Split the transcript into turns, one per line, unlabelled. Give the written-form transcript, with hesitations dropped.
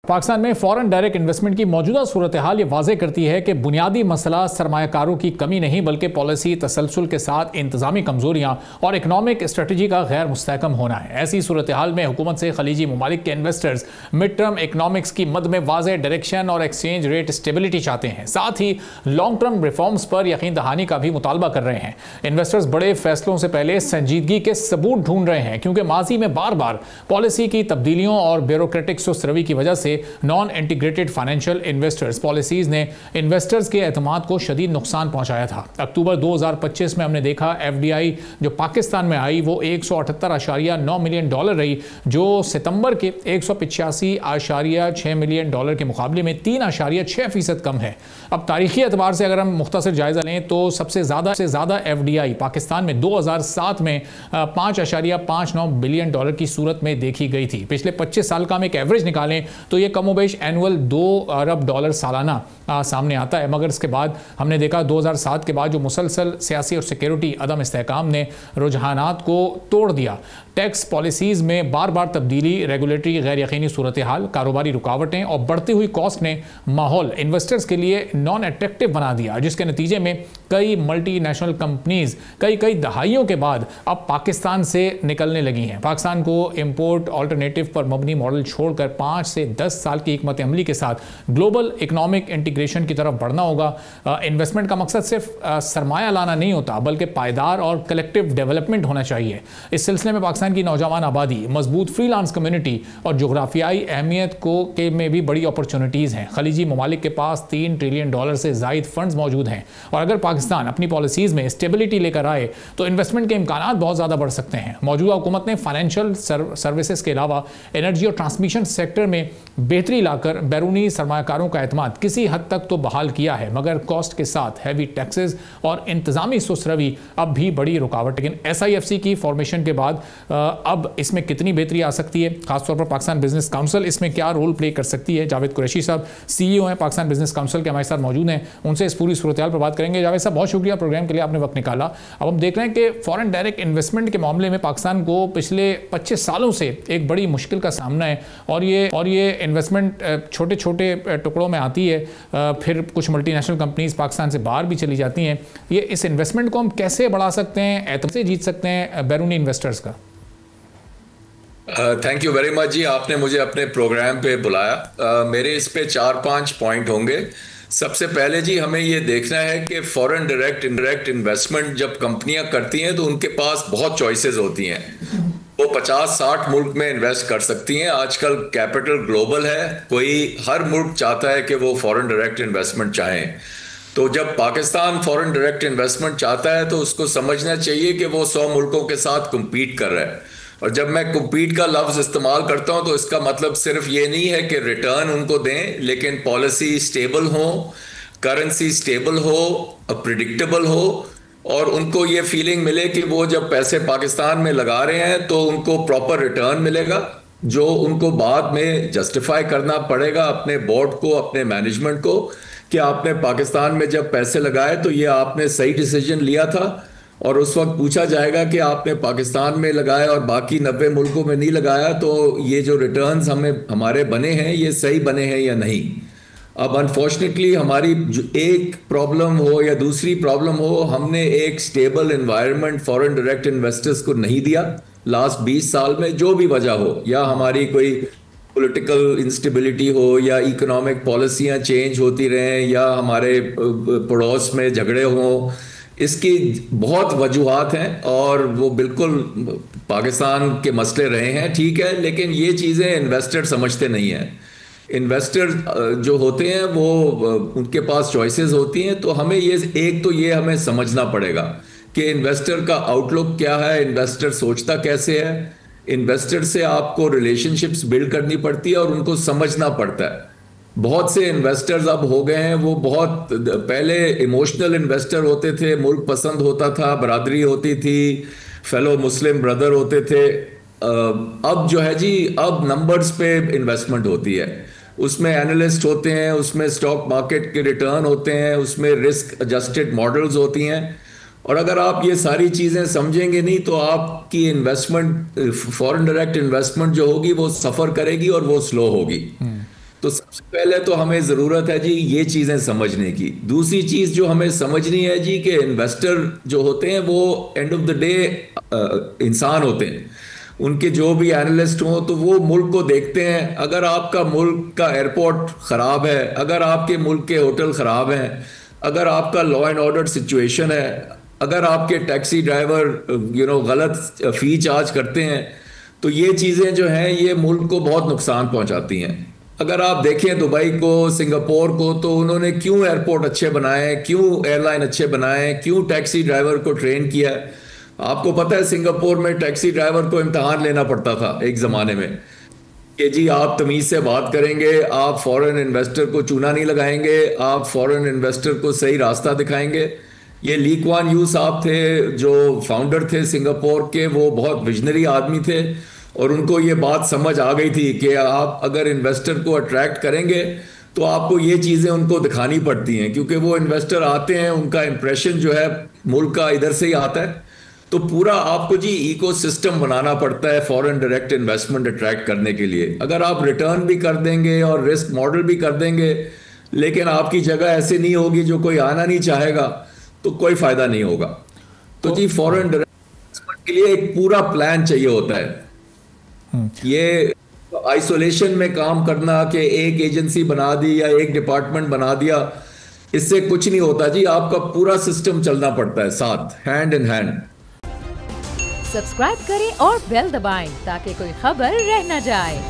पाकिस्तान में foreign direct investment की मौजूदा सूरत हाल ये वाज़े करती है कि बुनियादी मसला सरमायाकारों की कमी नहीं बल्कि पॉलिसी तसलसल के साथ इंतजामी कमजोरियां और इकनॉमिक स्ट्रेटजी का गैर मुस्तहकम होना है। ऐसी सूरत हाल में हुकूमत से खलीजी ममालिक के इन्वेस्टर्स मिड टर्म इकनॉमिक्स की मद में वाज़े डायरेक्शन और एक्सचेंज रेट स्टेबिलिटी चाहते हैं, साथ ही लॉन्ग टर्म रिफॉर्म्स पर यकीन दहानी का भी मुतालबा कर रहे हैं। इन्वेस्टर्स बड़े फैसलों से पहले संजीदगी के सबूत ढूंढ रहे हैं क्योंकि माजी में बार बार पॉलिसी की तब्दीलियों और ब्यूरोक्रेटिक सुस्त रवि की वजह से non integrated financial investors policies ने इन्वेस्टर्स के एतमाद को शदीद नुकसान पहुंचाया था। अक्टूबर 2025 में हमने देखा एफडीआई जो पाकिस्तान में आई वो 178.9 मिलियन डॉलर रही, जो सितंबर के 185.6 मिलियन डॉलर के मुकाबले में 3.6% कम है। अब तारीखी एतबार से अगर हम मुख्तसर जायजा लें तो सबसे ज़्यादा एफडीआई पाकिस्तान में 2007 में 5.59 बिलियन डॉलर की सूरत में देखी गई थी। पिछले 25 साल का हम एक एवरेज निकालें तो ये कमोबेश एनुअल 2 अरब डॉलर सालाना सामने आता है। मगर इसके बाद हमने देखा 2007 के बाद जो मुसलसल सियासी और सिक्योरिटी अदम इस्तेहकाम ने रुझानात को तोड़ दिया। टैक्स पॉलिसीज़ में बार बार तब्दीली, रेगुलेटरी गैर यकीनी सूरत हाल, कारोबारी रुकावटें और बढ़ती हुई कॉस्ट ने माहौल इन्वेस्टर्स के लिए नॉन अट्रैक्टिव बना दिया, जिसके नतीजे में कई मल्टी नेशनल कंपनीज कई दहाइयों के बाद अब पाकिस्तान से निकलने लगी हैं। पाकिस्तान को इम्पोर्ट ऑल्टरनेटिव पर मबनी मॉडल छोड़कर 5 से 10 साल की हिकमत अमली के साथ ग्लोबल इकनॉमिक इंटीग्रेशन की तरफ बढ़ना होगा। इन्वेस्टमेंट का मकसद सिर्फ सरमाया लाना नहीं होता बल्कि पायदार और कलेक्टिव डेवलपमेंट होना चाहिए। इस सिलसिले में पाकिस्तान की नौजवान आबादी, मजबूत फ्रीलांस कम्युनिटी और जोग्राफियाई अहमियत के में भी बड़ी अपॉर्चुनिटीज़ हैं। खलीजी ममालिक के पास 3 ट्रिलियन डॉलर से ज़ायद फंड्स मौजूद हैं और अगर पाकिस्तान अपनी पॉलिसीज़ में स्टेबिलिटी लेकर आए तो इन्वेस्टमेंट के इम्कानात बहुत ज़्यादा बढ़ सकते हैं। मौजूदा हुकूमत ने फाइनेंशियल सर्विसेज के अलावा एनर्जी और ट्रांसमिशन सेक्टर में बेहतरी लाकर बैरूनी सरमायाकारों का एतमाद किसी हद तक तो बहाल किया है, मगर कॉस्ट के साथ हैवी टैक्सेस और इंतजामी सुस्त रवि अब भी बड़ी रुकावट। लेकिन SIFC की फॉर्मेशन के बाद अब इसमें कितनी बेहतरी आ सकती है, खासतौर पर पाकिस्तान बिजनेस काउंसिल इसमें क्या रोल प्ले कर सकती है। जावेद कुरैशी साहब CEO हैं पाकिस्तान बिजनेस काउंसिल के, हमारे साथ मौजूद हैं, उनसे इस पूरी सूरत हाल पर बात करेंगे। जावेद साहब, बहुत शुक्रिया प्रोग्राम के लिए, आपने वक्त निकाला। अब हम देख रहे हैं कि फॉरेन डायरेक्ट इन्वेस्टमेंट के मामले में पाकिस्तान को पिछले 25 सालों से एक बड़ी मुश्किल का सामना है और ये इन्वेस्टमेंट छोटे छोटे टुकड़ों में आती है, फिर कुछ मल्टीनेशनल कंपनीज पाकिस्तान से बाहर भी चली जाती हैं। ये इस इन्वेस्टमेंट को हम कैसे बढ़ा सकते हैं, एतमाद से जीत सकते हैं बैरूनी इन्वेस्टर्स का?
थैंक यू वेरी मच जी, आपने मुझे अपने प्रोग्राम पे बुलाया। मेरे इस पे 4-5 पॉइंट होंगे। सबसे पहले जी, हमें ये देखना है कि फॉरेन डायरेक्ट इनडायरेक्ट इन्वेस्टमेंट जब कंपनियां करती हैं तो उनके पास बहुत चॉइसेस होती हैं। वो 50-60 मुल्क में इन्वेस्ट कर सकती हैं। आजकल कैपिटल ग्लोबल है, हर मुल्क चाहता है कि वो फॉरेन डायरेक्ट इन्वेस्टमेंट चाहें। तो जब पाकिस्तान फॉरेन डायरेक्ट इन्वेस्टमेंट चाहता है तो उसको समझना चाहिए कि वो 100 मुल्कों के साथ कम्पीट कर रहा है। और जब मैं कम्पीट का लफ्ज़ इस्तेमाल करता हूं तो इसका मतलब सिर्फ ये नहीं है कि रिटर्न उनको दें, लेकिन पॉलिसी स्टेबल हो, करेंसी स्टेबल हो, प्रिडिक्टेबल हो और उनको ये फीलिंग मिले कि वो जब पैसे पाकिस्तान में लगा रहे हैं तो उनको प्रॉपर रिटर्न मिलेगा, जो उनको बाद में जस्टिफाई करना पड़ेगा अपने बोर्ड को, अपने मैनेजमेंट को, कि आपने पाकिस्तान में जब पैसे लगाए तो ये आपने सही डिसीजन लिया था। और उस वक्त पूछा जाएगा कि आपने पाकिस्तान में लगाया और बाकी 90 मुल्कों में नहीं लगाया, तो ये जो रिटर्न्स हमारे बने हैं ये सही बने हैं या नहीं। अब अनफॉर्चुनेटली हमारी एक प्रॉब्लम हो या दूसरी प्रॉब्लम हो, हमने एक stable environment foreign direct investors को नहीं दिया लास्ट 20 साल में, जो भी वजह हो, या हमारी कोई पॉलिटिकल इंस्टेबिलिटी हो या इकोनॉमिक पॉलिसियाँ चेंज होती रहें या हमारे पड़ोस में झगड़े हों। इसकी बहुत वजूहात हैं और वो बिल्कुल पाकिस्तान के मसले रहे हैं, ठीक है, लेकिन ये चीज़ें इन्वेस्टर समझते नहीं हैं। इन्वेस्टर जो होते हैं वो उनके पास चॉइसेस होती हैं, तो हमें ये हमें समझना पड़ेगा कि इन्वेस्टर का आउटलुक क्या है, इन्वेस्टर सोचता कैसे है। इन्वेस्टर से आपको रिलेशनशिप्स बिल्ड करनी पड़ती है और उनको समझना पड़ता है। बहुत से इन्वेस्टर्स अब हो गए हैं, वो बहुत पहले इमोशनल इन्वेस्टर होते थे, मुल्क पसंद होता था, बरादरी होती थी, फेलो मुस्लिम ब्रदर होते थे। अब जो है जी, अब नंबर्स पे इन्वेस्टमेंट होती है, उसमें एनालिस्ट होते हैं, उसमें स्टॉक मार्केट के रिटर्न होते हैं, उसमें रिस्क एडजस्टेड मॉडल्स होती हैं। और अगर आप ये सारी चीज़ें समझेंगे नहीं तो आपकी इन्वेस्टमेंट, फॉरेन डायरेक्ट इन्वेस्टमेंट जो होगी वो सफ़र करेगी और वो स्लो होगी। तो सबसे पहले तो हमें ज़रूरत है जी ये चीज़ें समझने की। दूसरी चीज़ जो हमें समझनी है जी कि इन्वेस्टर जो होते हैं वो एंड ऑफ द डे इंसान होते हैं। उनके जो भी एनालिस्ट हों तो वो मुल्क को देखते हैं। अगर आपका मुल्क का एयरपोर्ट ख़राब है, अगर आपके मुल्क के होटल ख़राब हैं, अगर आपका लॉ एंड ऑर्डर सिचुएशन है, अगर आपके टैक्सी ड्राइवर गलत फ़ी चार्ज करते हैं, तो ये चीज़ें जो हैं ये मुल्क को बहुत नुकसान पहुंचाती हैं। अगर आप देखें दुबई को, सिंगापुर को, तो उन्होंने क्यों एयरपोर्ट अच्छे बनाए, क्यों एयरलाइन अच्छे बनाए, क्यों टैक्सी ड्राइवर को ट्रेन किया। आपको पता है सिंगापुर में टैक्सी ड्राइवर को इम्तहान लेना पड़ता था एक ज़माने में कि जी आप तमीज़ से बात करेंगे, आप फॉरेन इन्वेस्टर को चूना नहीं लगाएंगे, आप फॉरेन इन्वेस्टर को सही रास्ता दिखाएंगे। ये ली कुआन यू साहब थे जो फाउंडर थे सिंगापुर के, वो बहुत विजनरी आदमी थे और उनको ये बात समझ आ गई थी कि आप अगर इन्वेस्टर को अट्रैक्ट करेंगे तो आपको ये चीज़ें उनको दिखानी पड़ती हैं, क्योंकि वो इन्वेस्टर आते हैं, उनका इंप्रेशन जो है मुल्क का इधर से ही आता है। तो पूरा आपको जी इकोसिस्टम बनाना पड़ता है फॉरेन डायरेक्ट इन्वेस्टमेंट अट्रैक्ट करने के लिए। अगर आप रिटर्न भी कर देंगे और रिस्क मॉडल भी कर देंगे, लेकिन आपकी जगह ऐसे नहीं होगी, जो कोई आना नहीं चाहेगा, तो कोई फायदा नहीं होगा। तो जी फॉरेन डायरेक्ट इन्वेस्टमेंट के लिए एक पूरा प्लान चाहिए होता है। ये आइसोलेशन में काम करना कि एक एजेंसी बना दी या एक डिपार्टमेंट बना दिया, इससे कुछ नहीं होता जी। आपका पूरा सिस्टम चलना पड़ता है साथ, हैंड इन हैंड।
सब्सक्राइब करें और बेल दबाएं ताकि कोई खबर रह न जाए।